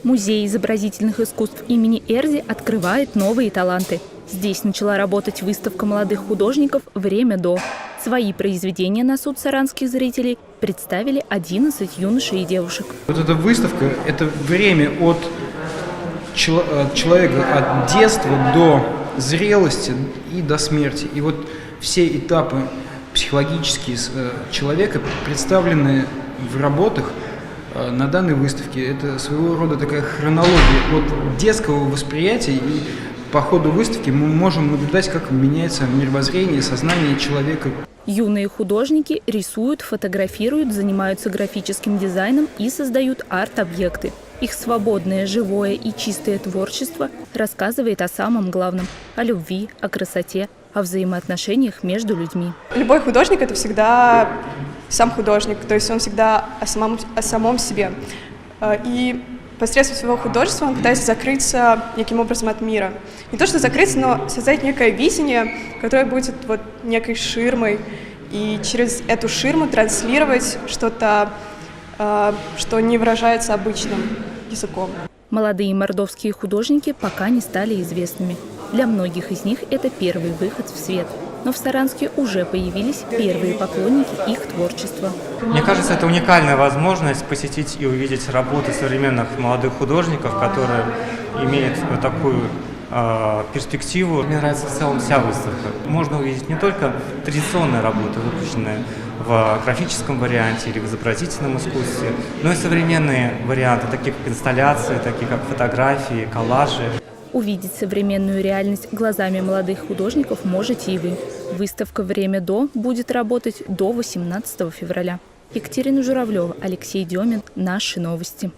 Музей изобразительных искусств имени Эрзи открывает новые таланты. Здесь начала работать выставка молодых художников «Время до». Свои произведения на суд саранских зрителей представили 11 юношей и девушек. Вот эта выставка – это время от человека, от детства до зрелости и до смерти. И вот все этапы психологические человека представлены в работах на данной выставке. Это своего рода такая хронология от детского восприятия, и по ходу выставки мы можем наблюдать, как меняется мировоззрение, сознание человека. Юные художники рисуют, фотографируют, занимаются графическим дизайном и создают арт-объекты. Их свободное, живое и чистое творчество рассказывает о самом главном – о любви, о красоте, о взаимоотношениях между людьми. Любой художник – это всегда сам художник, то есть он всегда о самом себе. И посредством своего художества он пытается закрыться неким образом от мира. Не то что закрыться, но создать некое видение, которое будет вот некой ширмой, и через эту ширму транслировать что-то, что не выражается обычным языком. Молодые мордовские художники пока не стали известными. Для многих из них это первый выход в свет. Но в Саранске уже появились первые поклонники их творчества. Мне кажется, это уникальная возможность посетить и увидеть работы современных молодых художников, которые имеют такую перспективу. Мне нравится в целом вся выставка. Можно увидеть не только традиционные работы, выпущенные в графическом варианте или в изобразительном искусстве, но и современные варианты, такие как инсталляции, такие как фотографии, коллажи. Увидеть современную реальность глазами молодых художников можете и вы. Выставка «Время до» будет работать до 18 февраля. Екатерина Журавлева, Алексей Демин. Наши новости.